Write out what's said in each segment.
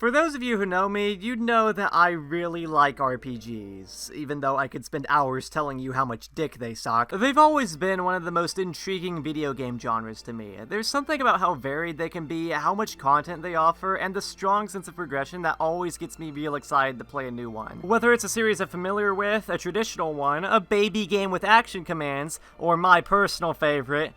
For those of you who know me, you'd know that I really like RPGs, even though I could spend hours telling you how much dick they suck. They've always been one of the most intriguing video game genres to me. There's something about how varied they can be, how much content they offer, and the strong sense of progression that always gets me real excited to play a new one. Whether it's a series I'm familiar with, a traditional one, a baby game with action commands, or my personal favorite,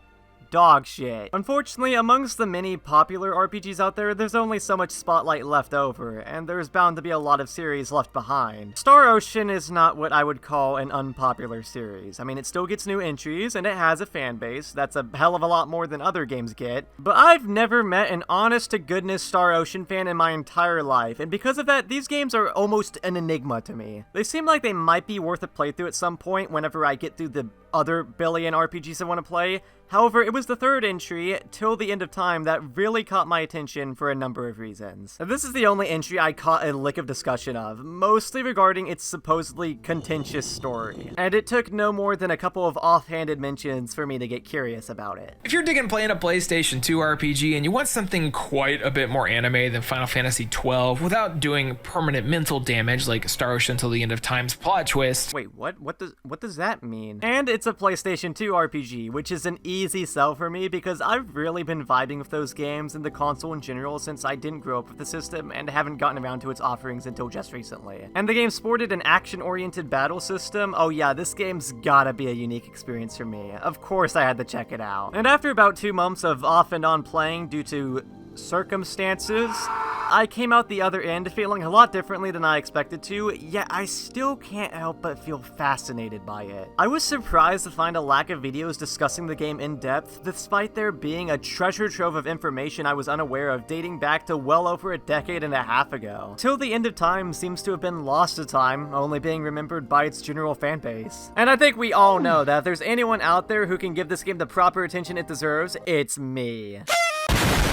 dog shit. Unfortunately, amongst the many popular RPGs out there, there's only so much spotlight left over, and there's bound to be a lot of series left behind. Star Ocean is not what I would call an unpopular series. I mean, it still gets new entries, and it has a fan base. That's a hell of a lot more than other games get. But I've never met an honest-to-goodness Star Ocean fan in my entire life, and because of that, these games are almost an enigma to me. They seem like they might be worth a playthrough at some point whenever I get through the other billion RPGs I want to play. However, it was the third entry, Till the End of Time, that really caught my attention for a number of reasons. This is the only entry I caught a lick of discussion of, mostly regarding its supposedly contentious story. And it took no more than a couple of offhanded mentions for me to get curious about it. If you're digging playing a PlayStation 2 RPG and you want something quite a bit more anime than Final Fantasy XII without doing permanent mental damage like Star Ocean Till the End of Time's plot twist. Wait, what does that mean? And it's a PlayStation 2 RPG, which is an easy sell for me because I've really been vibing with those games and the console in general since I didn't grow up with the system and haven't gotten around to its offerings until just recently. And the game sported an action-oriented battle system. Oh yeah, this game's gotta be a unique experience for me. Of course I had to check it out. And after about 2 months of off and on playing due to circumstances, I came out the other end feeling a lot differently than I expected to, yet I still can't help but feel fascinated by it. I was surprised to find a lack of videos discussing the game in depth, despite there being a treasure trove of information I was unaware of dating back to well over a decade and a half ago. Till the End of Time seems to have been lost to time, only being remembered by its general fanbase. And I think we all know that if there's anyone out there who can give this game the proper attention it deserves, it's me.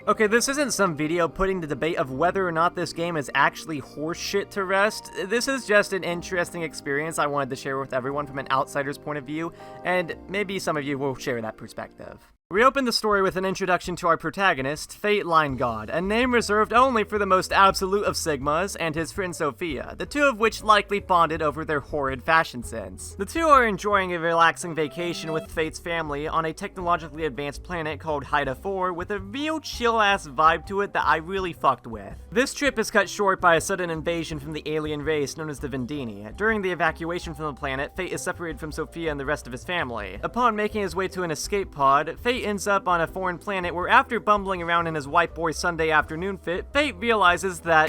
Okay, this isn't some video putting the debate of whether or not this game is actually horseshit to rest. This is just an interesting experience I wanted to share with everyone from an outsider's point of view, and maybe some of you will share that perspective. We open the story with an introduction to our protagonist, Fate Line God, a name reserved only for the most absolute of Sigmas, and his friend Sophia, the two of which likely bonded over their horrid fashion sense. The two are enjoying a relaxing vacation with Fate's family on a technologically advanced planet called Haida 4 with a real chill-ass vibe to it that I really fucked with. This trip is cut short by a sudden invasion from the alien race known as the Vendini. During the evacuation from the planet, Fate is separated from Sophia and the rest of his family. Upon making his way to an escape pod, Fate ends up on a foreign planet where after bumbling around in his white boy Sunday afternoon fit, Fate realizes that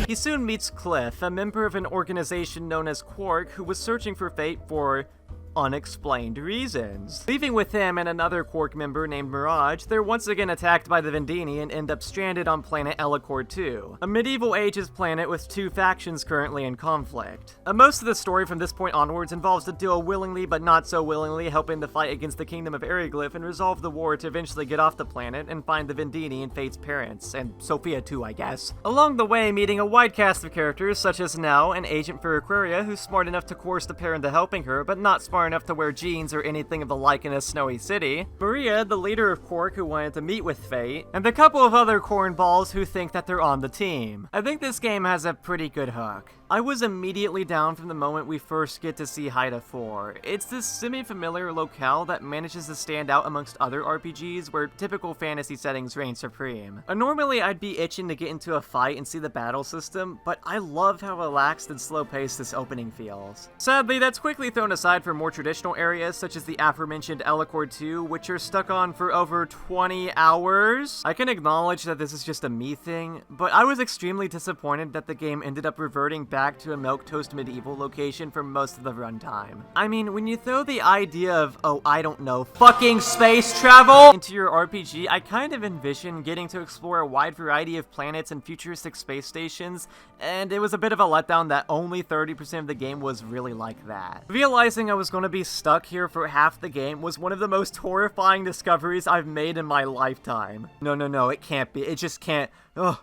he soon meets Cliff, a member of an organization known as Quark who was searching for Fate for unexplained reasons. Leaving with him and another Quark member named Mirage, they're once again attacked by the Vendini and end up stranded on planet Elacor 2, a medieval ages planet with two factions currently in conflict. Most of the story from this point onwards involves the duo willingly but not so willingly helping to fight against the Kingdom of Ariglyph and resolve the war to eventually get off the planet and find the Vendini and Fate's parents, and Sophia too, I guess. Along the way, meeting a wide cast of characters such as Nell, an agent for Aquaria who's smart enough to coerce the pair into helping her, but not smart enough to wear jeans or anything of the like in a snowy city, Maria, the leader of Quark who wanted to meet with Fate, and a couple of other cornballs who think that they're on the team. I think this game has a pretty good hook. I was immediately down from the moment we first get to see Haida 4. It's this semi-familiar locale that manages to stand out amongst other RPGs where typical fantasy settings reign supreme. Normally I'd be itching to get into a fight and see the battle system, but I love how relaxed and slow-paced this opening feels. Sadly, that's quickly thrown aside for more traditional areas such as the aforementioned Elacor 2, which you're stuck on for over 20 hours. I can acknowledge that this is just a me thing, but I was extremely disappointed that the game ended up reverting back to a milquetoast medieval location for most of the runtime. I mean, when you throw the idea of, oh, I don't know, fucking space travel into your RPG, I kind of envision getting to explore a wide variety of planets and futuristic space stations, and it was a bit of a letdown that only 30% of the game was really like that. Realizing I was going to be stuck here for half the game was one of the most horrifying discoveries I've made in my lifetime. No, it can't be. It just can't. Ugh.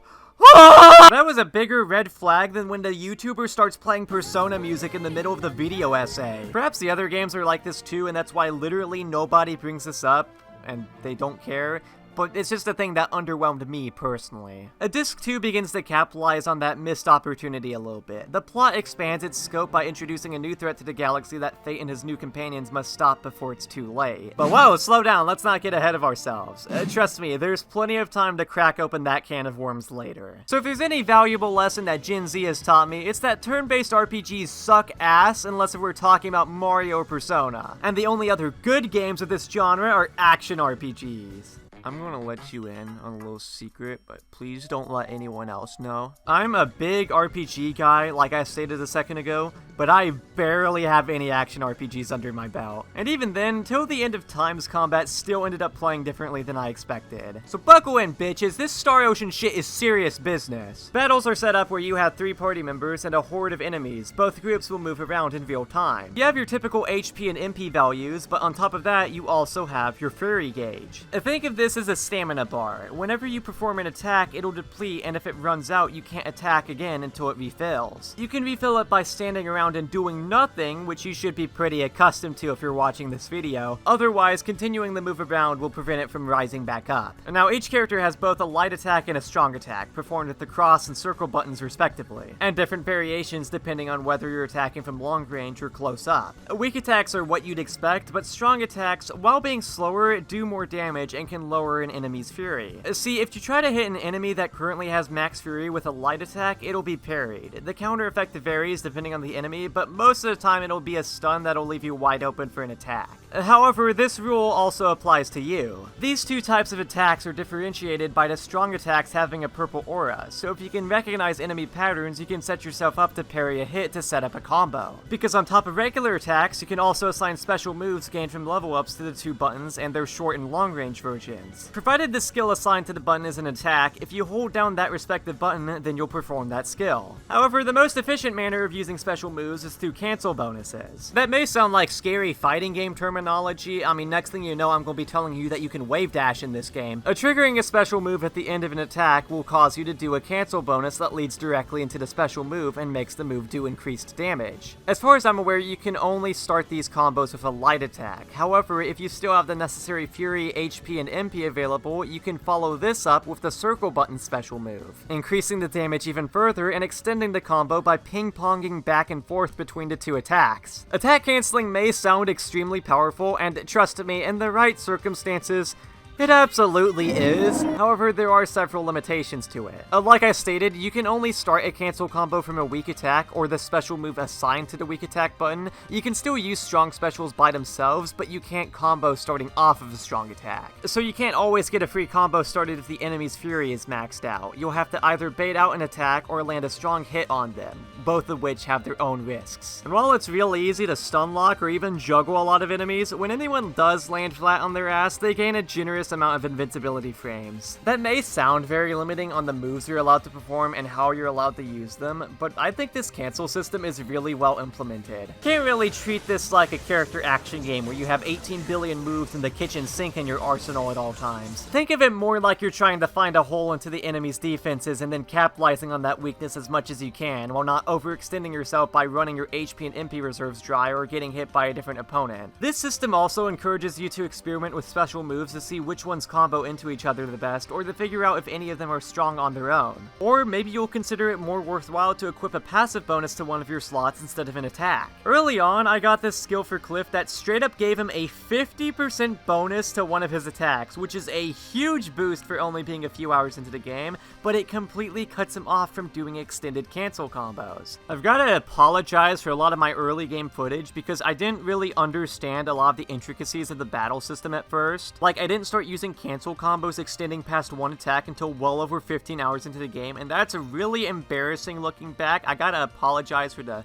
That was a bigger red flag than when the YouTuber starts playing Persona music in the middle of the video essay. Perhaps the other games are like this too, and that's why literally nobody brings this up, and they don't care. but it's just a thing that underwhelmed me personally. Disc 2 begins to capitalize on that missed opportunity a little bit. The plot expands its scope by introducing a new threat to the galaxy that Fate and his new companions must stop before it's too late. But whoa, slow down, let's not get ahead of ourselves. Trust me, there's plenty of time to crack open that can of worms later. So if there's any valuable lesson that Gen Z has taught me, it's that turn-based RPGs suck ass unless we're talking about Mario or Persona. And the only other good games of this genre are action RPGs. I'm gonna let you in on a little secret, but please don't let anyone else know. I'm a big RPG guy, like I stated a second ago, but I barely have any action RPGs under my belt. And even then, till the end of Time's combat still ended up playing differently than I expected. So buckle in, bitches, this Star Ocean shit is serious business. Battles are set up where you have 3 party members and a horde of enemies. Both groups will move around in real time. You have your typical HP and MP values, but on top of that, you also have your Fury gauge. Think of this as a stamina bar. Whenever you perform an attack, it'll deplete, and if it runs out, you can't attack again until it refills. You can refill it by standing around and doing nothing, which you should be pretty accustomed to if you're watching this video. Otherwise, continuing the move around will prevent it from rising back up. Now, each character has both a light attack and a strong attack, performed with the cross and circle buttons respectively, and different variations depending on whether you're attacking from long range or close up. Weak attacks are what you'd expect, but strong attacks, while being slower, do more damage and can lower an enemy's fury. See, if you try to hit an enemy that currently has max fury with a light attack, it'll be parried. The counter effect varies depending on the enemy, but most of the time it'll be a stun that'll leave you wide open for an attack. However, this rule also applies to you. These two types of attacks are differentiated by the strong attacks having a purple aura, so if you can recognize enemy patterns, you can set yourself up to parry a hit to set up a combo. Because on top of regular attacks, you can also assign special moves gained from level ups to the 2 buttons and their short and long range versions. Provided the skill assigned to the button is an attack, if you hold down that respective button, then you'll perform that skill. However, the most efficient manner of using special moves is through cancel bonuses. That may sound like scary fighting game terminology. I mean, next thing you know, I'm going to be telling you that you can wave dash in this game. Triggering a special move at the end of an attack will cause you to do a cancel bonus that leads directly into the special move and makes the move do increased damage. As far as I'm aware, you can only start these combos with a light attack. However, if you still have the necessary Fury, HP, and MP available, you can follow this up with the circle button special move, increasing the damage even further and extending the combo by ping-ponging back and forth between the 2 attacks. Attack canceling may sound extremely powerful, and trust me, in the right circumstances, it absolutely is. However, there are several limitations to it. Like I stated, you can only start a cancel combo from a weak attack or the special move assigned to the weak attack button. You can still use strong specials by themselves, but you can't combo starting off of a strong attack. So you can't always get a free combo started if the enemy's fury is maxed out. You'll have to either bait out an attack or land a strong hit on them, both of which have their own risks. And while it's real easy to stun lock or even juggle a lot of enemies, when anyone does land flat on their ass, they gain a generous amount of invincibility frames. That may sound very limiting on the moves you're allowed to perform and how you're allowed to use them, but I think this cancel system is really well implemented. Can't really treat this like a character action game where you have 18 billion moves in the kitchen sink in your arsenal at all times. Think of it more like you're trying to find a hole into the enemy's defenses and then capitalizing on that weakness as much as you can, while not overextending yourself by running your HP and MP reserves dry or getting hit by a different opponent. This system also encourages you to experiment with special moves to see which ones combo into each other the best, or to figure out if any of them are strong on their own. Or maybe you'll consider it more worthwhile to equip a passive bonus to one of your slots instead of an attack. Early on, I got this skill for Cliff that straight up gave him a 50% bonus to one of his attacks, which is a huge boost for only being a few hours into the game, but it completely cuts him off from doing extended cancel combos. I've gotta apologize for a lot of my early game footage because I didn't really understand a lot of the intricacies of the battle system at first. Like, I didn't start using cancel combos extending past one attack until well over 15 hours into the game, and that's really embarrassing looking back. I gotta apologize for the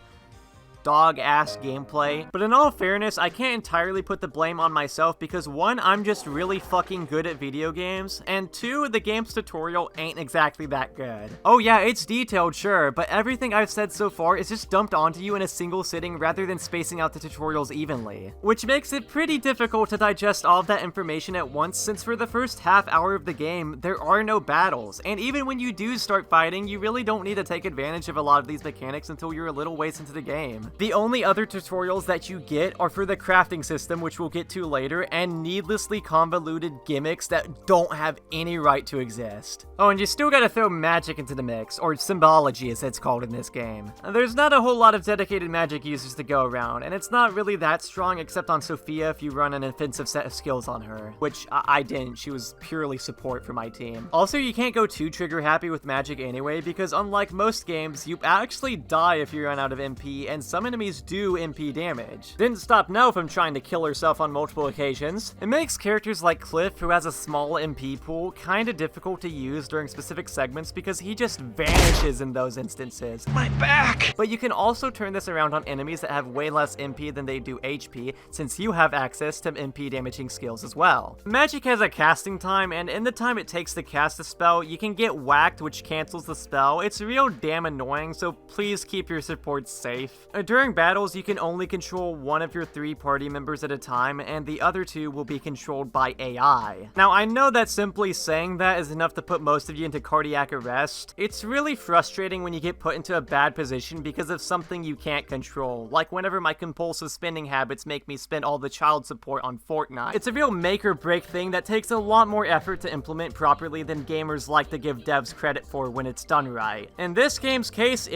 dog-ass gameplay. But in all fairness, I can't entirely put the blame on myself because 1, I'm just really fucking good at video games, and 2, the game's tutorial ain't exactly that good. Oh yeah, it's detailed, sure, but everything I've said so far is just dumped onto you in a single sitting rather than spacing out the tutorials evenly, which makes it pretty difficult to digest all of that information at once, since for the first half hour of the game, there are no battles, and even when you do start fighting, you really don't need to take advantage of a lot of these mechanics until you're a little ways into the game. The only other tutorials that you get are for the crafting system, which we'll get to later, and needlessly convoluted gimmicks that don't have any right to exist. Oh, and you still gotta throw magic into the mix, or symbology as it's called in this game. There's not a whole lot of dedicated magic users to go around, and it's not really that strong except on Sophia if you run an offensive set of skills on her, which I didn't. She was purely support for my team. Also, you can't go too trigger happy with magic anyway, because unlike most games, you actually die if you run out of MP, and some enemies do MP damage. Didn't stop Nell from trying to kill herself on multiple occasions. It makes characters like Cliff, who has a small MP pool, kinda difficult to use during specific segments because he just vanishes in those instances. My back! But you can also turn this around on enemies that have way less MP than they do HP, since you have access to MP damaging skills as well. Magic has a casting time, and in the time it takes to cast a spell, you can get whacked, which cancels the spell. It's real damn annoying, so please keep your supports safe. During battles, you can only control one of your 3 party members at a time, and the other 2 will be controlled by AI. Now, I know that simply saying that is enough to put most of you into cardiac arrest. It's really frustrating when you get put into a bad position because of something you can't control, like whenever my compulsive spending habits make me spend all the child support on Fortnite. It's a real make or break thing that takes a lot more effort to implement properly than gamers like to give devs credit for when it's done right. In this game's case,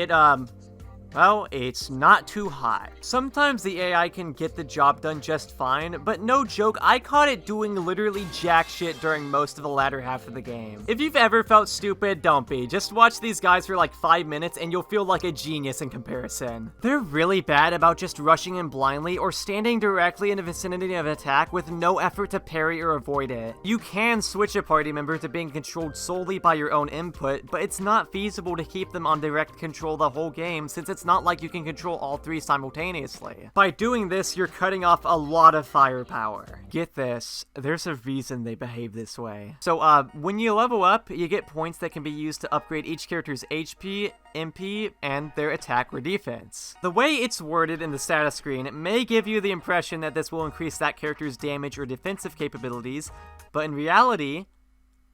well, it's not too hot. Sometimes the AI can get the job done just fine, but no joke, I caught it doing literally jack shit during most of the latter half of the game. If you've ever felt stupid, don't be. Just watch these guys for like 5 minutes and you'll feel like a genius in comparison. They're really bad about just rushing in blindly or standing directly in the vicinity of an attack with no effort to parry or avoid it. You can switch a party member to being controlled solely by your own input, but it's not feasible to keep them on direct control the whole game since it's not like you can control all 3 simultaneously. By doing this, you're cutting off a lot of firepower. Get this, there's a reason they behave this way. So, when you level up, you get points that can be used to upgrade each character's HP, MP, and their attack or defense. The way it's worded in the status screen may give you the impression that this will increase that character's damage or defensive capabilities, but in reality,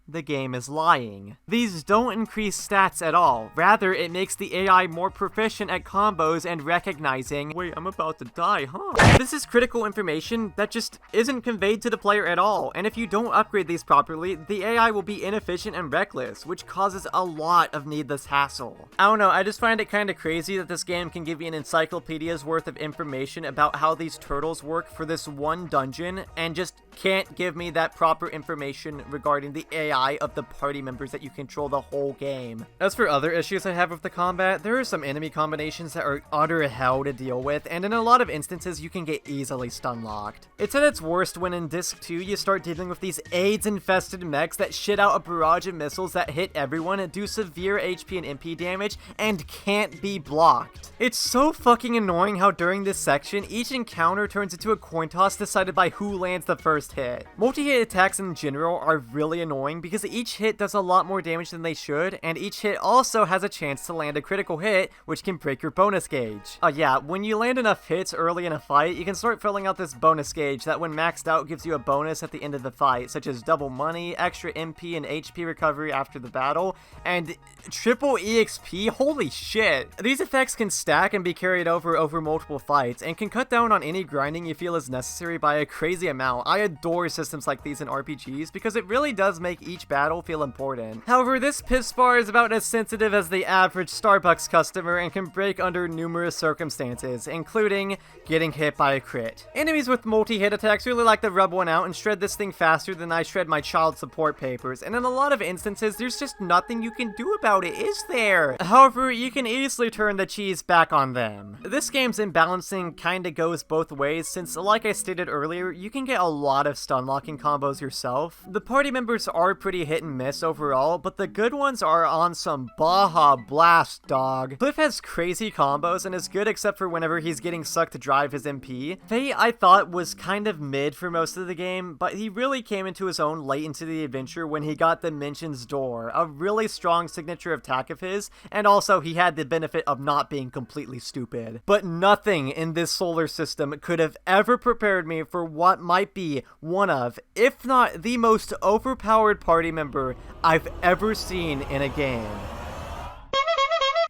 the game is lying. These don't increase stats at all. Rather, it makes the AI more proficient at combos and recognizing, wait, I'm about to die, huh? This is critical information that just isn't conveyed to the player at all, and if you don't upgrade these properly, the AI will be inefficient and reckless, which causes a lot of needless hassle. I don't know, I just find it kinda crazy that this game can give you an encyclopedia's worth of information about how these turtles work for this one dungeon, and just can't give me that proper information regarding the AI of the party members that you control the whole game. As for other issues I have with the combat, there are some enemy combinations that are utter hell to deal with, and in a lot of instances you can get easily stun locked. It's at its worst when in Disc 2 you start dealing with these AIDS-infested mechs that shit out a barrage of missiles that hit everyone and do severe HP and MP damage and can't be blocked. It's so fucking annoying how during this section, each encounter turns into a coin toss decided by who lands the first hit. Multi-hit attacks in general are really annoying because each hit does a lot more damage than they should, and each hit also has a chance to land a critical hit, which can break your bonus gauge. Yeah, when you land enough hits early in a fight, you can start filling out this bonus gauge that when maxed out gives you a bonus at the end of the fight, such as double money, extra MP and HP recovery after the battle, and triple EXP. Holy shit! These effects can stack and be carried over multiple fights, and can cut down on any grinding you feel is necessary by a crazy amount. I adore systems like these in RPGs because it really does make each battle feel important. However, this piss bar is about as sensitive as the average Starbucks customer and can break under numerous circumstances, including getting hit by a crit. Enemies with multi-hit attacks really like to rub one out and shred this thing faster than I shred my child support papers, and in a lot of instances, there's just nothing you can do about it, is there? However, you can easily turn the cheese back on them. This game's imbalancing kinda goes both ways, since like I stated earlier, you can get a lot of stun locking combos yourself. The party members are pretty hit and miss overall, but the good ones are on some Baja Blast, dog. Cliff has crazy combos and is good except for whenever he's getting sucked to drive his MP. Faye, I thought, was kind of mid for most of the game, but he really came into his own late into the adventure when he got Dimension's Door, a really strong signature attack of his, and also he had the benefit of not being completely stupid. But nothing in this solar system could have ever prepared me for what might be one of, if not the most overpowered party member I've ever seen in a game.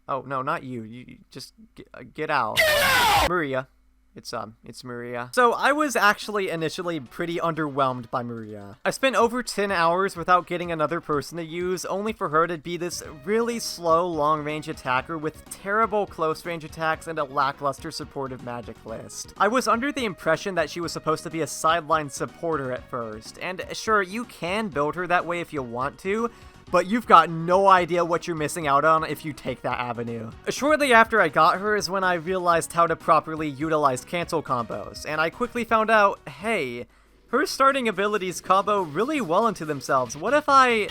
Oh, no, not you. You just get out. Maria. It's Maria. So I was actually initially pretty underwhelmed by Maria. I spent over 10 hours without getting another person to use, only for her to be this really slow long-range attacker with terrible close-range attacks and a lackluster supportive magic list. I was under the impression that she was supposed to be a sideline supporter at first, and sure, you can build her that way if you want to, but you've got no idea what you're missing out on if you take that avenue. Shortly after I got her is when I realized how to properly utilize cancel combos, and I quickly found out, hey, her starting abilities combo really well into themselves. What if I...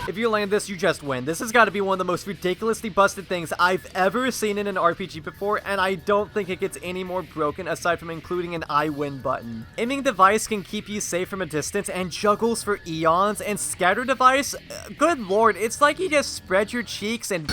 If you land this, you just win. This has got to be one of the most ridiculously busted things I've ever seen in an RPG before, and I don't think it gets any more broken aside from including an I win button. Aiming device can keep you safe from a distance and juggles for eons, and scatter device, good lord, it's like you just spread your cheeks and...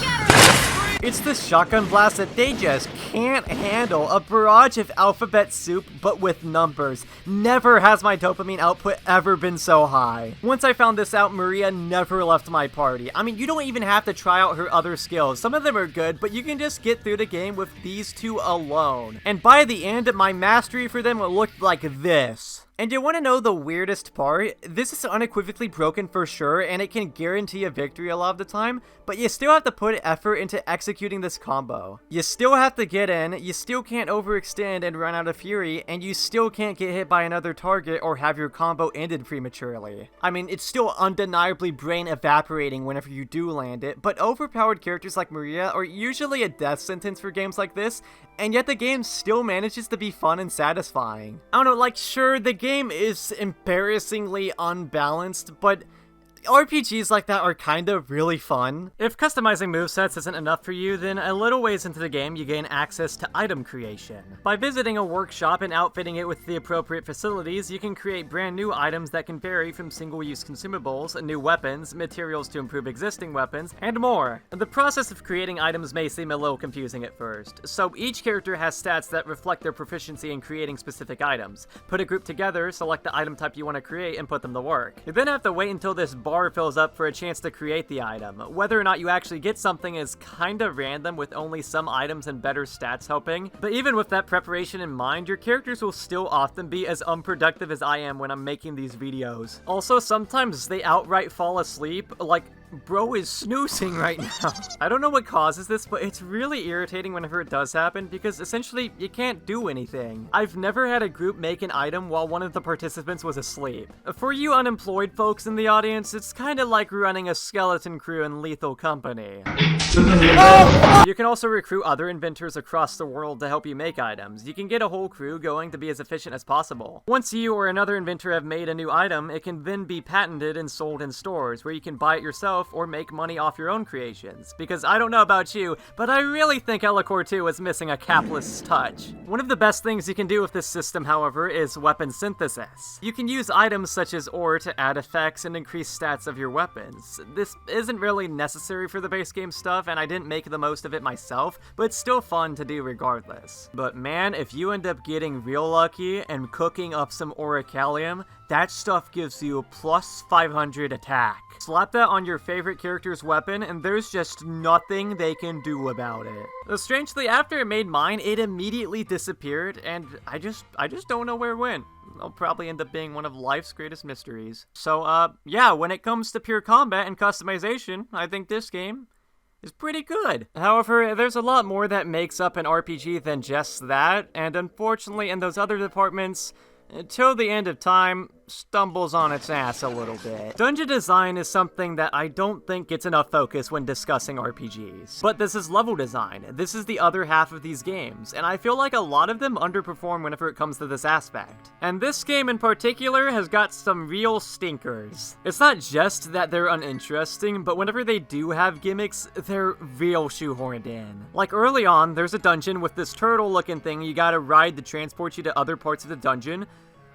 It's the shotgun blast that they just can't handle. A barrage of alphabet soup, but with numbers. Never has my dopamine output ever been so high. Once I found this out, Maria never left my party. I mean, you don't even have to try out her other skills. Some of them are good, but you can just get through the game with these two alone. And by the end, my mastery for them looked like this. And you want to know the weirdest part? This is unequivocally broken for sure, and it can guarantee a victory a lot of the time, but you still have to put effort into executing this combo. You still have to get in, you still can't overextend and run out of fury, and you still can't get hit by another target or have your combo ended prematurely. I mean, it's still undeniably brain evaporating whenever you do land it, but overpowered characters like Maria are usually a death sentence for games like this, and yet the game still manages to be fun and satisfying. I don't know, like, sure, the game is embarrassingly unbalanced, but RPGs like that are kind of really fun. If customizing movesets isn't enough for you, then a little ways into the game you gain access to item creation. By visiting a workshop and outfitting it with the appropriate facilities, you can create brand new items that can vary from single-use consumables, new weapons, materials to improve existing weapons, and more. The process of creating items may seem a little confusing at first, so each character has stats that reflect their proficiency in creating specific items. Put a group together, select the item type you want to create, and put them to work. You then have to wait until this bar fills up for a chance to create the item. Whether or not you actually get something is kinda random, with only some items and better stats helping, but even with that preparation in mind, your characters will still often be as unproductive as I am when I'm making these videos. Also, sometimes they outright fall asleep, like bro is snoozing right now. I don't know what causes this, but it's really irritating whenever it does happen, because essentially you can't do anything. I've never had a group make an item while one of the participants was asleep. For you unemployed folks in the audience, it's kind of like running a skeleton crew in Lethal Company. You can also recruit other inventors across the world to help you make items. You can get a whole crew going to be as efficient as possible. Once you or another inventor have made a new item, it can then be patented and sold in stores, where you can buy it yourself or make money off your own creations. Because I don't know about you, but I really think Elacor 2 is missing a capitalist touch. One of the best things you can do with this system, however, is weapon synthesis. You can use items such as ore to add effects and increase stats of your weapons. This isn't really necessary for the base game stuff, and I didn't make the most of it myself, but it's still fun to do regardless. But man, if you end up getting real lucky and cooking up some Orichallium, that stuff gives you a plus 500 attack. Slap that on your favorite character's weapon, and there's just nothing they can do about it. Strangely, after I made mine, it immediately disappeared, and I just don't know where it went. It'll probably end up being one of life's greatest mysteries. So, yeah, when it comes to pure combat and customization, I think this game is pretty good. However, there's a lot more that makes up an RPG than just that, and unfortunately in those other departments, Till the End of Time stumbles on its ass a little bit. Dungeon design is something that I don't think gets enough focus when discussing RPGs. But this is level design. This is the other half of these games, and I feel like a lot of them underperform whenever it comes to this aspect. And this game in particular has got some real stinkers. It's not just that they're uninteresting, but whenever they do have gimmicks, they're real shoehorned in. Like early on, there's a dungeon with this turtle-looking thing you gotta ride to transport you to other parts of the dungeon,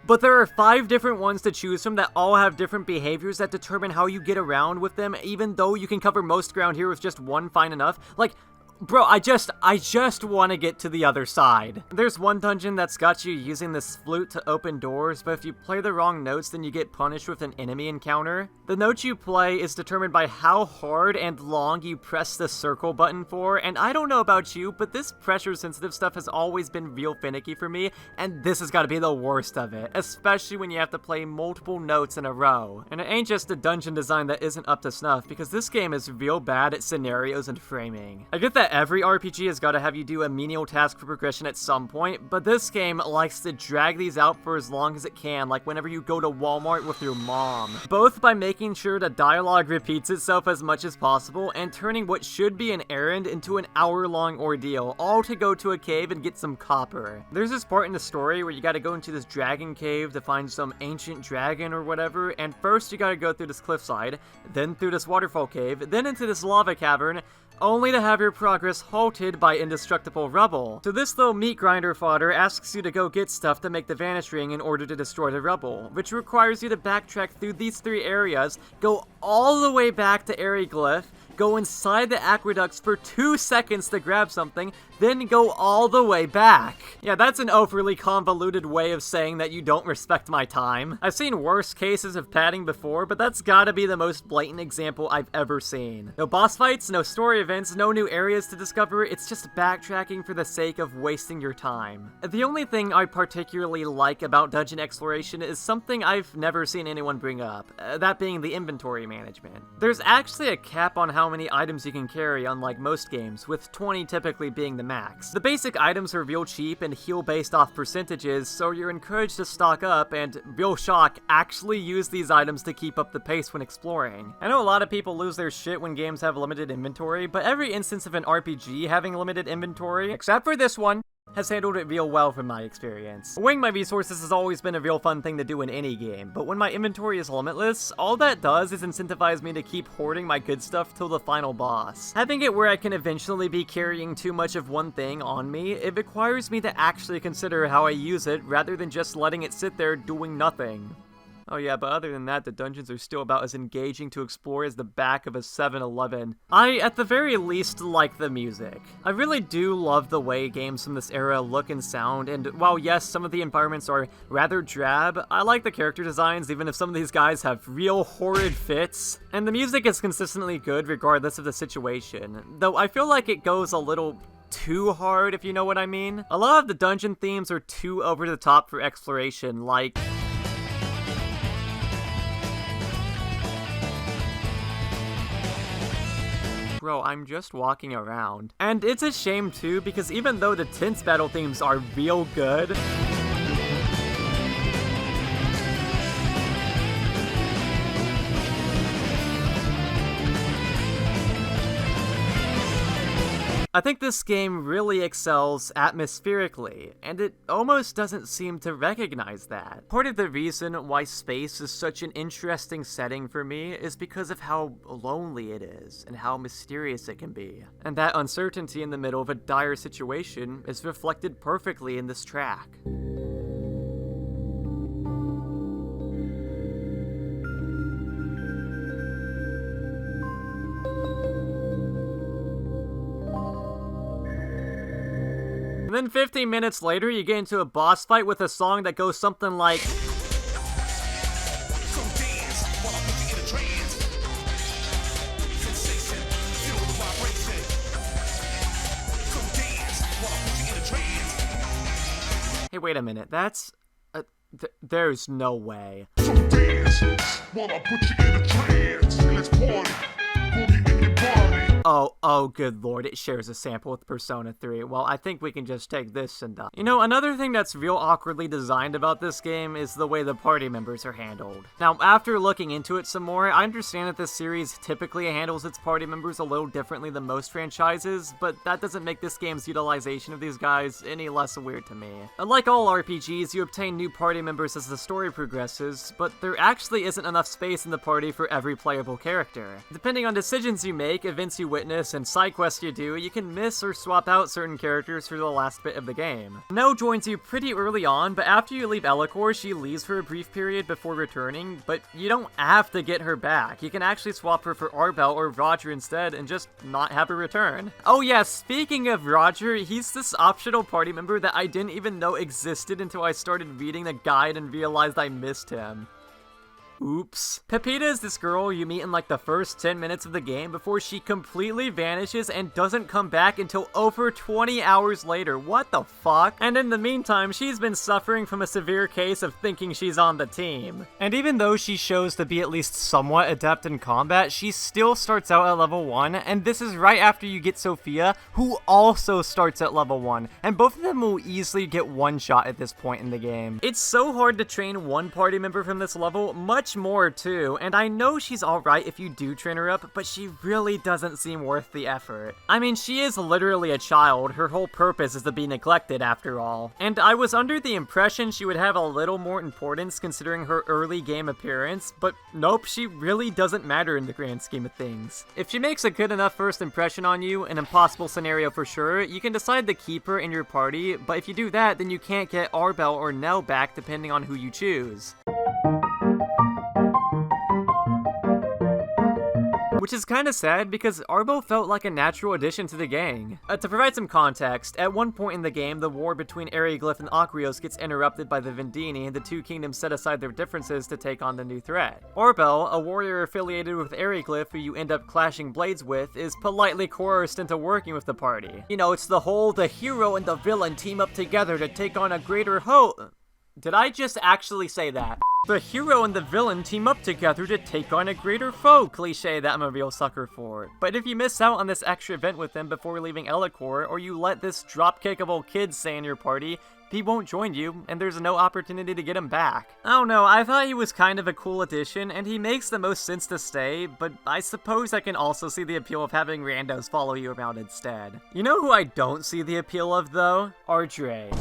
but there are 5 different ones to choose from that all have different behaviors that determine how you get around with them, even though you can cover most ground here with just one fine enough. Like, Bro, I just want to get to the other side. There's one dungeon that's got you using this flute to open doors, but if you play the wrong notes, then you get punished with an enemy encounter. The note you play is determined by how hard and long you press the circle button for, and I don't know about you, but this pressure-sensitive stuff has always been real finicky for me, and this has got to be the worst of it, especially when you have to play multiple notes in a row. And it ain't just a dungeon design that isn't up to snuff, because this game is real bad at scenarios and framing. I get that every RPG has got to have you do a menial task for progression at some point, but this game likes to drag these out for as long as it can, like whenever you go to Walmart with your mom. Both by making sure the dialogue repeats itself as much as possible, and turning what should be an errand into an hour-long ordeal, all to go to a cave and get some copper. There's this part in the story where you gotta go into this dragon cave to find some ancient dragon or whatever, and first you gotta go through this cliffside, then through this waterfall cave, then into this lava cavern, only to have your progress halted by indestructible rubble. So this little meat grinder fodder asks you to go get stuff to make the vanish ring in order to destroy the rubble, which requires you to backtrack through these 3 areas, go all the way back to Aryglyph, go inside the aqueducts for 2 seconds to grab something, then go all the way back. Yeah, that's an overly convoluted way of saying that you don't respect my time. I've seen worse cases of padding before, but that's gotta be the most blatant example I've ever seen. No boss fights, no story events, no new areas to discover, it's just backtracking for the sake of wasting your time. The only thing I particularly like about dungeon exploration is something I've never seen anyone bring up, that being the inventory management. There's actually a cap on how many items you can carry, unlike most games, with 20 typically being the max. The basic items are real cheap and heal based off percentages, so you're encouraged to stock up and, real shock, actually use these items to keep up the pace when exploring. I know a lot of people lose their shit when games have limited inventory, but every instance of an RPG having limited inventory, except for this one, has handled it real well from my experience. Weighing my resources has always been a real fun thing to do in any game, but when my inventory is limitless, all that does is incentivize me to keep hoarding my good stuff till the final boss. Having it where I can eventually be carrying too much of one thing on me, it requires me to actually consider how I use it rather than just letting it sit there doing nothing. Oh yeah, but other than that, the dungeons are still about as engaging to explore as the back of a 7-Eleven. I, at the very least, like the music. I really do love the way games from this era look and sound, and while yes, some of the environments are rather drab, I like the character designs even if some of these guys have real horrid fits. And the music is consistently good regardless of the situation, though I feel like it goes a little too hard, if you know what I mean. A lot of the dungeon themes are too over the top for exploration, like bro, I'm just walking around. And it's a shame too, because even though the tense battle themes are real good, I think this game really excels atmospherically, and it almost doesn't seem to recognize that. Part of the reason why space is such an interesting setting for me is because of how lonely it is, and how mysterious it can be. And that uncertainty in the middle of a dire situation is reflected perfectly in this track. And then 15 minutes later, you get into a boss fight with a song that goes something like, hey, wait a minute, that's... there's no way. So dance, while I put you in a trance. Let's party. Oh, good lord, it shares a sample with Persona 3. Well, I think we can just take this and You know, another thing that's real awkwardly designed about this game is the way the party members are handled. Now, after looking into it some more, I understand that this series typically handles its party members a little differently than most franchises, but that doesn't make this game's utilization of these guys any less weird to me. Like all RPGs, you obtain new party members as the story progresses, but there actually isn't enough space in the party for every playable character. Depending on decisions you make, events you you witness and side quests you do, you can miss or swap out certain characters for the last bit of the game. No joins you pretty early on, but after you leave Elicor, she leaves for a brief period before returning, but you don't have to get her back. You can actually swap her for Arbel or Roger instead and just not have her return. Oh yeah, speaking of Roger, he's this optional party member that I didn't even know existed until I started reading the guide and realized I missed him. Oops. Pepita is this girl you meet in like the first 10 minutes of the game before she completely vanishes and doesn't come back until over 20 hours later. What the fuck? And in the meantime, she's been suffering from a severe case of thinking she's on the team. And even though she shows to be at least somewhat adept in combat, she still starts out at level 1, and this is right after you get Sophia, who also starts at level 1, and both of them will easily get one shot at this point in the game. It's so hard to train one party member from this level, much more too, and I know she's alright if you do train her up, but she really doesn't seem worth the effort. I mean, she is literally a child, her whole purpose is to be neglected after all. And I was under the impression she would have a little more importance considering her early game appearance, but nope, she really doesn't matter in the grand scheme of things. If she makes a good enough first impression on you, an impossible scenario for sure, you can decide to keep her in your party, but if you do that, then you can't get Arbel or Nell back depending on who you choose. Which is kinda sad because Arbel felt like a natural addition to the gang. To provide some context, at one point in the game, the war between Aryglyph and Akrios gets interrupted by the Vendini, and the two kingdoms set aside their differences to take on the new threat. Arbel, a warrior affiliated with Aryglyph who you end up clashing blades with, is politely coerced into working with the party. You know, it's the whole the hero and the villain team up together to take on a greater Did I just actually say that? The hero and the villain team up together to take on a greater foe cliche that I'm a real sucker for. But if you miss out on this extra event with them before leaving Elicor, or you let this dropkick of old kid stay in your party, he won't join you, and there's no opportunity to get him back. I don't know, I thought he was kind of a cool addition, and he makes the most sense to stay, but I suppose I can also see the appeal of having randos follow you around instead. You know who I don't see the appeal of, though? Ardre.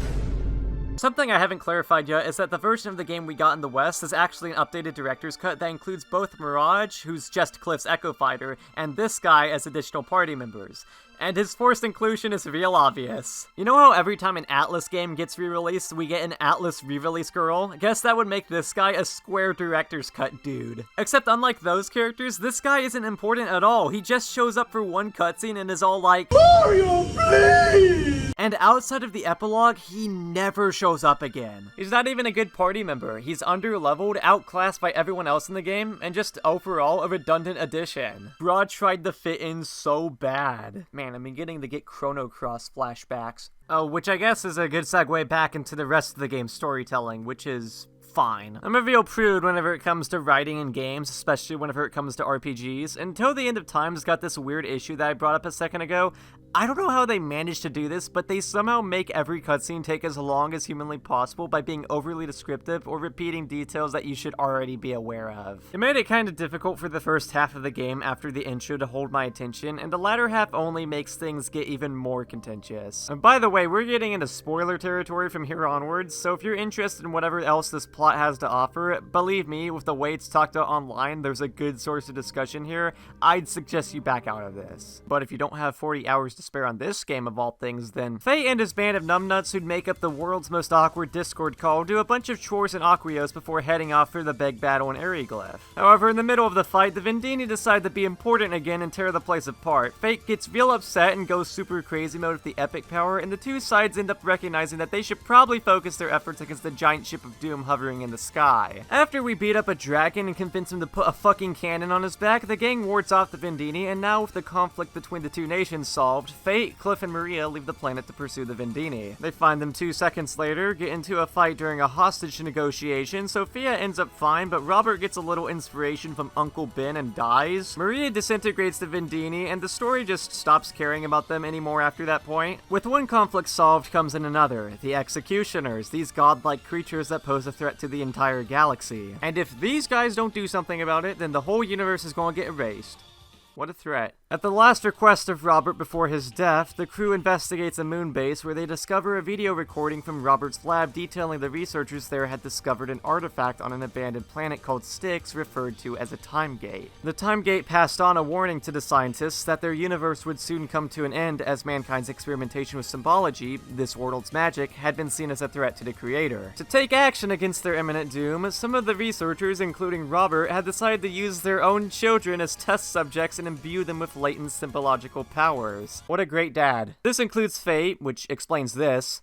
Something I haven't clarified yet is that the version of the game we got in the West is actually an updated director's cut that includes both Mirage, who's just Cliff's Echo Fighter, and this guy as additional party members. And his forced inclusion is real obvious. You know how every time an Atlas game gets re-released, we get an Atlas re-release girl? Guess that would make this guy a Square director's cut dude. Except unlike those characters, this guy isn't important at all. He just shows up for one cutscene and is all like, Mario, please! And outside of the epilogue, he never shows up again. He's not even a good party member. He's under-leveled, outclassed by everyone else in the game, and just overall a redundant addition. Broad tried to fit in so bad. Man, I'm beginning to get Chrono Cross flashbacks. Oh, which I guess is a good segue back into the rest of the game's storytelling, which is fine. I'm a real prude whenever it comes to writing in games, especially whenever it comes to RPGs. Until the End of Time's got this weird issue that I brought up a second ago. I don't know how they managed to do this, but they somehow make every cutscene take as long as humanly possible by being overly descriptive or repeating details that you should already be aware of. It made it kind of difficult for the first half of the game after the intro to hold my attention, and the latter half only makes things get even more contentious. And by the way, we're getting into spoiler territory from here onwards, so if you're interested in whatever else this plot has to offer, believe me, with the way it's talked about online, there's a good source of discussion here. I'd suggest you back out of this. But if you don't have 40 hours to spare on this game of all things, then Fate and his band of numbnuts who'd make up the world's most awkward Discord call do a bunch of chores in Akrios before heading off for the big battle in Aryglyph. However, in the middle of the fight, the Vendini decide to be important again and tear the place apart. Fate gets real upset and goes super crazy mode with the epic power, and the two sides end up recognizing that they should probably focus their efforts against the giant ship of doom hovering in the sky. After we beat up a dragon and convince him to put a fucking cannon on his back, the gang wards off the Vendini, and now with the conflict between the two nations solved, Fate, Cliff, and Maria leave the planet to pursue the Vendini. They find them 2 seconds later, get into a fight during a hostage negotiation. Sophia ends up fine, but Robert gets a little inspiration from Uncle Ben and dies. Maria disintegrates the Vendini, and the story just stops caring about them anymore after that point. With one conflict solved comes in another, the Executioners, these godlike creatures that pose a threat to the entire galaxy. And if these guys don't do something about it, then the whole universe is going to get erased. What a threat. At the last request of Robert before his death, the crew investigates a moon base where they discover a video recording from Robert's lab detailing the researchers there had discovered an artifact on an abandoned planet called Styx, referred to as a time gate. The time gate passed on a warning to the scientists that their universe would soon come to an end as mankind's experimentation with symbology, this world's magic, had been seen as a threat to the creator. To take action against their imminent doom, some of the researchers, including Robert, had decided to use their own children as test subjects and imbue them with latent symbological powers. What a great dad. This includes Fate, which explains this.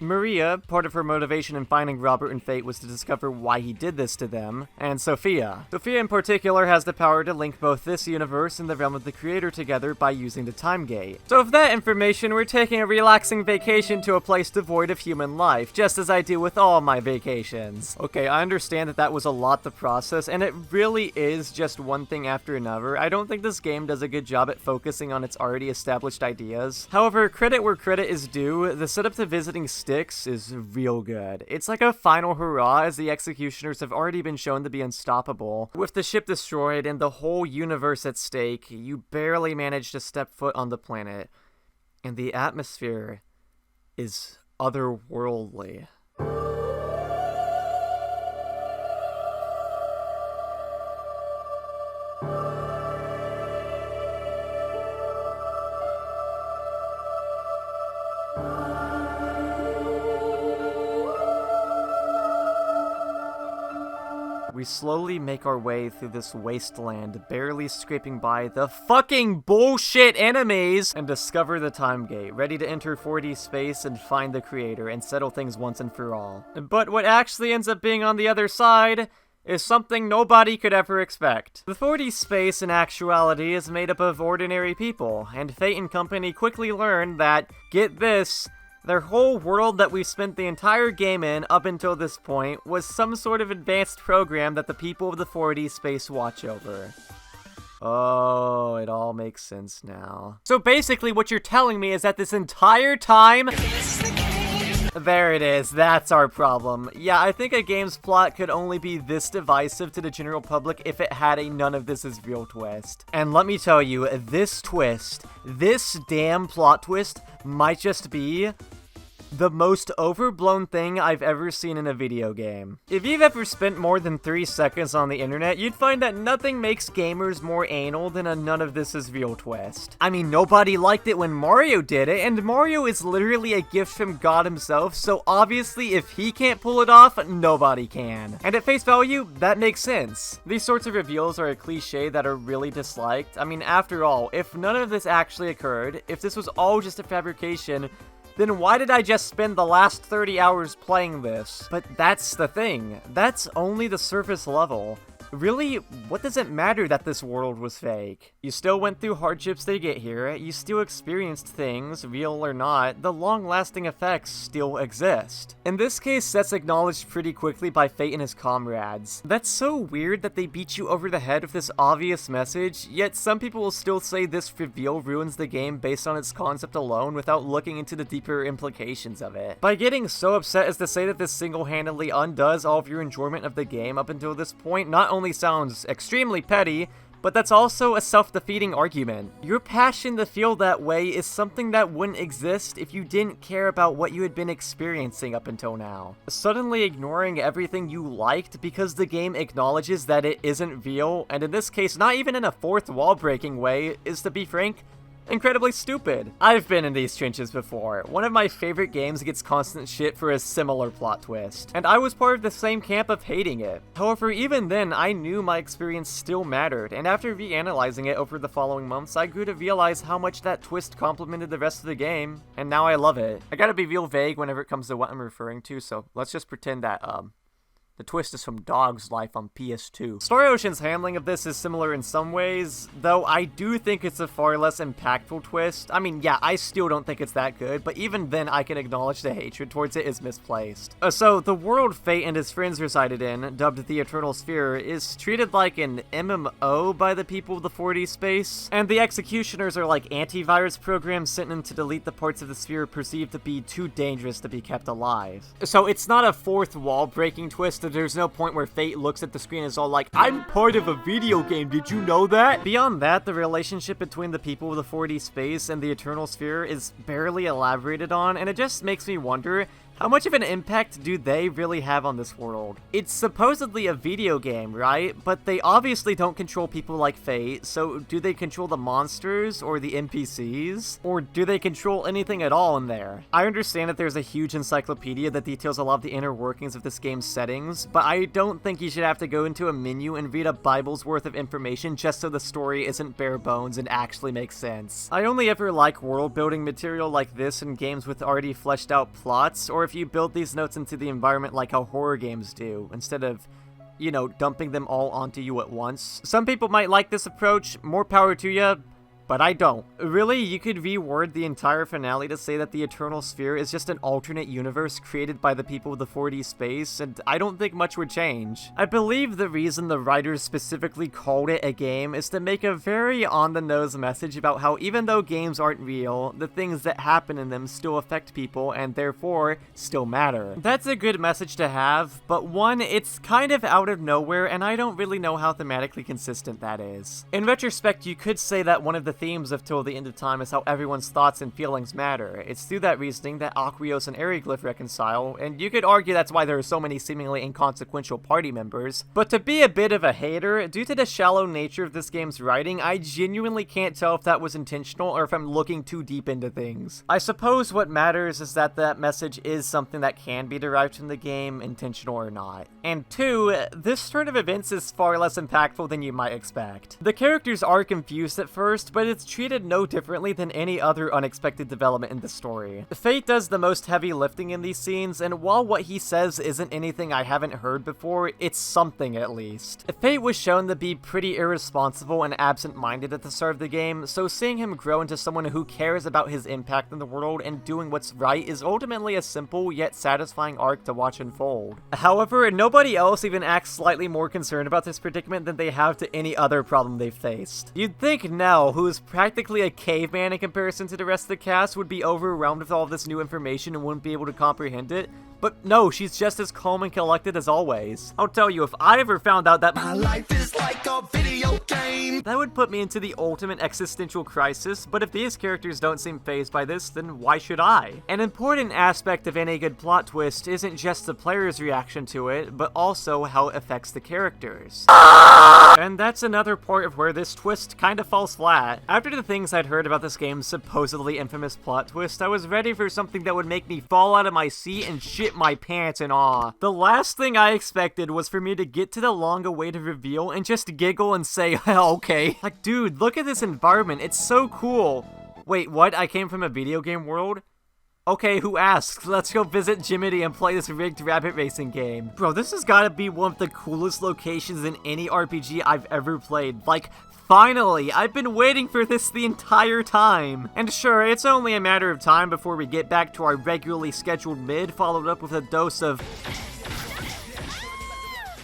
Maria, part of her motivation in finding Robert and Fate was to discover why he did this to them, and Sophia. Sophia in particular has the power to link both this universe and the realm of the creator together by using the time gate. So with that information, we're taking a relaxing vacation to a place devoid of human life, just as I do with all my vacations. Okay, I understand that that was a lot to process, and it really is just one thing after another. I don't think this game does a good job at focusing on its already established ideas. However, credit where credit is due, the setup to visiting Styx is real good. It's like a final hurrah as the executioners have already been shown to be unstoppable. With the ship destroyed and the whole universe at stake, you barely manage to step foot on the planet. And the atmosphere is otherworldly. We slowly make our way through this wasteland, barely scraping by the fucking bullshit enemies, and discover the time gate, ready to enter 4D space and find the creator and settle things once and for all. But what actually ends up being on the other side is something nobody could ever expect. The 4D space, in actuality, is made up of ordinary people, and Fate and company quickly learn that, get this, their whole world that we spent the entire game in up until this point was some sort of advanced program that the people of the 4D space watch over. Oh, it all makes sense now. So basically what you're telling me is that this entire time... There it is, that's our problem. Yeah, I think a game's plot could only be this divisive to the general public if it had a none of this is real twist. And let me tell you, this twist, this damn plot twist, might just be the most overblown thing I've ever seen in a video game. If you've ever spent more than 3 seconds on the internet, you'd find that nothing makes gamers more anal than a none of this is real twist. I mean, nobody liked it when Mario did it, and Mario is literally a gift from God himself, so obviously if he can't pull it off, nobody can. And at face value, that makes sense. These sorts of reveals are a cliche that are really disliked. I mean, after all, if none of this actually occurred, if this was all just a fabrication, then why did I just spend the last 30 hours playing this? But that's the thing. That's only the surface level. Really, what does it matter that this world was fake? You still went through hardships to get here, you still experienced things, real or not, the long-lasting effects still exist. In this case, that's acknowledged pretty quickly by Fate and his comrades. That's so weird that they beat you over the head with this obvious message, yet some people will still say this reveal ruins the game based on its concept alone without looking into the deeper implications of it. By getting so upset as to say that this single-handedly undoes all of your enjoyment of the game up until this point, not only sounds extremely petty, but that's also a self-defeating argument. Your passion to feel that way is something that wouldn't exist if you didn't care about what you had been experiencing up until now. Suddenly ignoring everything you liked because the game acknowledges that it isn't real, and in this case not even in a fourth wall breaking way, is, to be frank, incredibly stupid. I've been in these trenches before. One of my favorite games gets constant shit for a similar plot twist, and I was part of the same camp of hating it. However, even then, I knew my experience still mattered, and after reanalyzing it over the following months, I grew to realize how much that twist complemented the rest of the game, and now I love it. I gotta be real vague whenever it comes to what I'm referring to, so let's just pretend that, the twist is from Dog's Life on PS2. Story Ocean's handling of this is similar in some ways, though I do think it's a far less impactful twist. I mean, yeah, I still don't think it's that good, but even then I can acknowledge the hatred towards it is misplaced. So, the world Fate and his friends resided in, dubbed the Eternal Sphere, is treated like an MMO by the people of the 4D space, and the executioners are like antivirus programs sent in to delete the parts of the sphere perceived to be too dangerous to be kept alive. So it's not a fourth wall breaking twist so there's no point where Fate looks at the screen and is all like, I'm part of a video game, did you know that? Beyond that, the relationship between the people of the 4D space and the Eternal Sphere is barely elaborated on, and it just makes me wonder, how much of an impact do they really have on this world? It's supposedly a video game, right? But they obviously don't control people like Fate, so do they control the monsters or the NPCs? Or do they control anything at all in there? I understand that there's a huge encyclopedia that details a lot of the inner workings of this game's settings, but I don't think you should have to go into a menu and read a Bible's worth of information just so the story isn't bare bones and actually makes sense. I only ever like world building material like this in games with already fleshed out plots, or if you build these notes into the environment like how horror games do, instead of, you know, dumping them all onto you at once. Some people might like this approach, more power to ya, but I don't. Really, you could reword the entire finale to say that the Eternal Sphere is just an alternate universe created by the people of the 4D space, and I don't think much would change. I believe the reason the writers specifically called it a game is to make a very on-the-nose message about how even though games aren't real, the things that happen in them still affect people and therefore still matter. That's a good message to have, but one, it's kind of out of nowhere, and I don't really know how thematically consistent that is. In retrospect, you could say that one of the themes of Till the End of Time is how everyone's thoughts and feelings matter. It's through that reasoning that Aqurios and Eriglyph reconcile, and you could argue that's why there are so many seemingly inconsequential party members. But to be a bit of a hater, due to the shallow nature of this game's writing, I genuinely can't tell if that was intentional or if I'm looking too deep into things. I suppose what matters is that that message is something that can be derived from the game, intentional or not. And two, this turn of events is far less impactful than you might expect. The characters are confused at first, but it's treated no differently than any other unexpected development in the story. Fate does the most heavy lifting in these scenes, and while what he says isn't anything I haven't heard before, it's something at least. Fate was shown to be pretty irresponsible and absent-minded at the start of the game, so seeing him grow into someone who cares about his impact in the world and doing what's right is ultimately a simple yet satisfying arc to watch unfold. However, nobody else even acts slightly more concerned about this predicament than they have to any other problem they've faced. You'd think Nell, who is practically a caveman in comparison to the rest of the cast, would be overwhelmed with all of this new information and wouldn't be able to comprehend it. But no, she's just as calm and collected as always. I'll tell you, if I ever found out that my life is like a video game, that would put me into the ultimate existential crisis, but if these characters don't seem fazed by this, then why should I? An important aspect of any good plot twist isn't just the player's reaction to it, but also how it affects the characters. And that's another part of where this twist kinda falls flat. After the things I'd heard about this game's supposedly infamous plot twist, I was ready for something that would make me fall out of my seat and shit my pants in awe. The last thing I expected was for me to get to the long-awaited reveal and just giggle and say, okay. Like, dude, look at this environment, it's so cool. Wait, what? I came from a video game world? Okay, who asked? Let's go visit Jiminy and play this rigged rabbit racing game. Bro, this has gotta be one of the coolest locations in any RPG I've ever played. Like, finally! I've been waiting for this the entire time! And sure, it's only a matter of time before we get back to our regularly scheduled mid, followed up with a dose of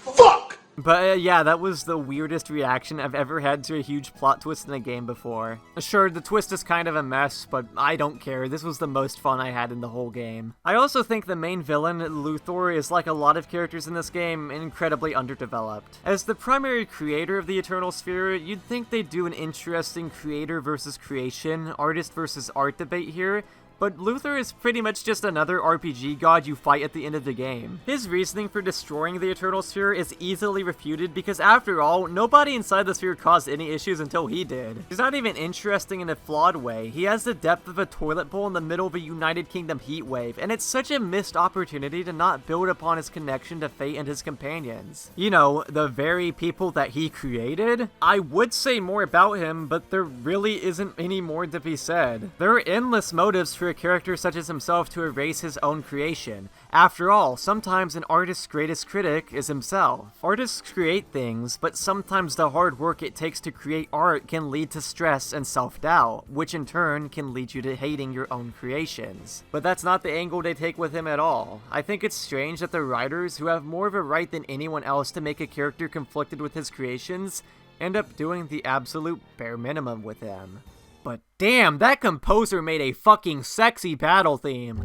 fuck! But yeah, that was the weirdest reaction I've ever had to a huge plot twist in a game before. Sure, the twist is kind of a mess, but I don't care. This was the most fun I had in the whole game. I also think the main villain, Luthor, is like a lot of characters in this game, incredibly underdeveloped. As the primary creator of the Eternal Sphere, you'd think they'd do an interesting creator versus creation, artist versus art debate here, but Luthor is pretty much just another RPG god you fight at the end of the game. His reasoning for destroying the Eternal Sphere is easily refuted because after all, nobody inside the sphere caused any issues until he did. He's not even interesting in a flawed way. He has the depth of a toilet bowl in the middle of a United Kingdom heatwave, and it's such a missed opportunity to not build upon his connection to fate and his companions. You know, the very people that he created? I would say more about him, but there really isn't any more to be said. There are endless motives for a character such as himself to erase his own creation. After all, sometimes an artist's greatest critic is himself. Artists create things, but sometimes the hard work it takes to create art can lead to stress and self-doubt, which in turn can lead you to hating your own creations. But that's not the angle they take with him at all. I think it's strange that the writers, who have more of a right than anyone else to make a character conflicted with his creations, end up doing the absolute bare minimum with him. But damn, that composer made a fucking sexy battle theme.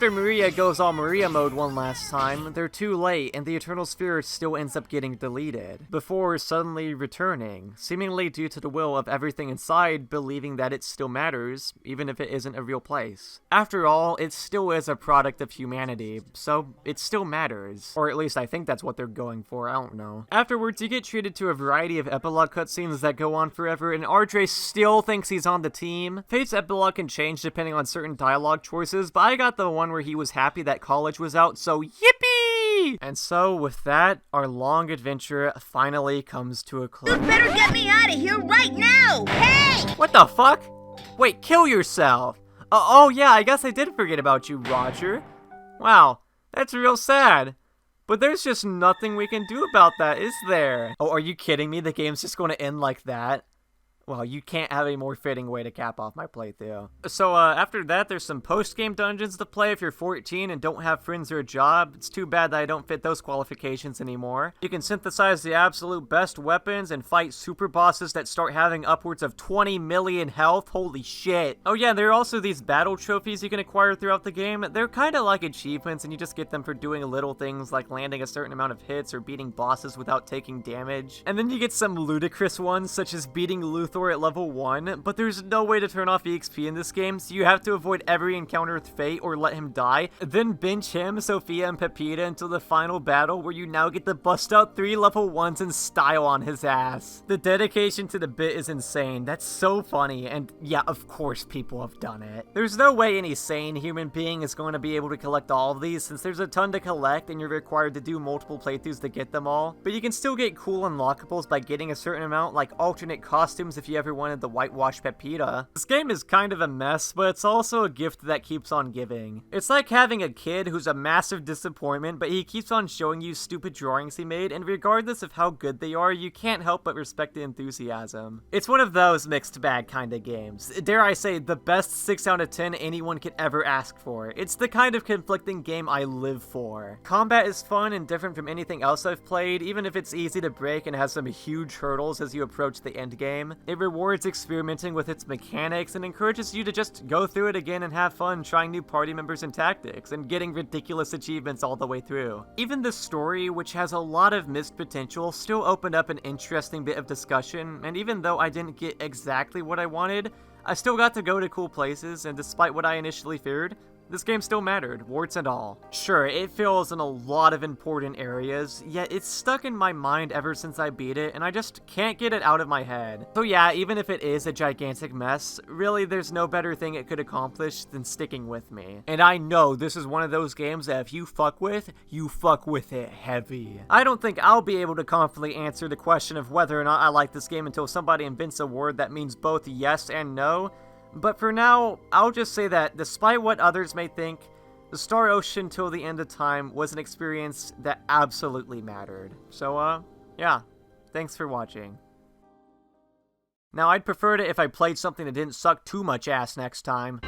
after Maria goes all Maria mode one last time, they're too late and the Eternal Sphere still ends up getting deleted, before suddenly returning, seemingly due to the will of everything inside believing that it still matters, even if it isn't a real place. After all, it still is a product of humanity, so it still matters. Or at least I think that's what they're going for, I don't know. Afterwards, you get treated to a variety of epilogue cutscenes that go on forever, and RJ still thinks he's on the team. Fate's epilogue can change depending on certain dialogue choices, but I got the one where he was happy that college was out, so yippee! And so, with that, our long adventure finally comes to a close. You better get me out of here right now! Hey! What the fuck? Wait, kill yourself! Oh yeah, I guess I did forget about you, Roger. Wow, that's real sad. But there's just nothing we can do about that, is there? Oh, are you kidding me? The game's just going to end like that? Well, you can't have a more fitting way to cap off my playthrough. So, after that, there's some post-game dungeons to play if you're 14 and don't have friends or a job. It's too bad that I don't fit those qualifications anymore. You can synthesize the absolute best weapons and fight super bosses that start having upwards of 20 million health. Holy shit. Oh yeah, there are also these battle trophies you can acquire throughout the game. They're kind of like achievements, and you just get them for doing little things like landing a certain amount of hits or beating bosses without taking damage. And then you get some ludicrous ones, such as beating Luthor at level 1, but there's no way to turn off EXP in this game, so you have to avoid every encounter with Fate or let him die, then bench him, Sophia, and Pepita until the final battle where you now get to bust out 3 level 1s in style on his ass. The dedication to the bit is insane. That's so funny, and yeah, of course people have done it. There's no way any sane human being is going to be able to collect all of these, since there's a ton to collect and you're required to do multiple playthroughs to get them all, but you can still get cool unlockables by getting a certain amount, like alternate costumes if you ever wanted the whitewashed Pepita. This game is kind of a mess, but it's also a gift that keeps on giving. It's like having a kid who's a massive disappointment, but he keeps on showing you stupid drawings he made, and regardless of how good they are, you can't help but respect the enthusiasm. It's one of those mixed bag kind of games. Dare I say, the best 6 out of 10 anyone could ever ask for. It's the kind of conflicting game I live for. Combat is fun and different from anything else I've played, even if it's easy to break and has some huge hurdles as you approach the end game. It rewards experimenting with its mechanics and encourages you to just go through it again and have fun trying new party members and tactics and getting ridiculous achievements all the way through. Even the story, which has a lot of missed potential, still opened up an interesting bit of discussion, and even though I didn't get exactly what I wanted, I still got to go to cool places, and despite what I initially feared, this game still mattered, warts and all. Sure, it fails in a lot of important areas, yet it's stuck in my mind ever since I beat it, and I just can't get it out of my head. So yeah, even if it is a gigantic mess, really there's no better thing it could accomplish than sticking with me. And I know this is one of those games that if you fuck with it heavy. I don't think I'll be able to confidently answer the question of whether or not I like this game until somebody invents a word that means both yes and no. But for now, I'll just say that despite what others may think, the Star Ocean Till the End of Time was an experience that absolutely mattered. So, yeah, thanks for watching. Now, I'd prefer it if I played something that didn't suck too much ass next time.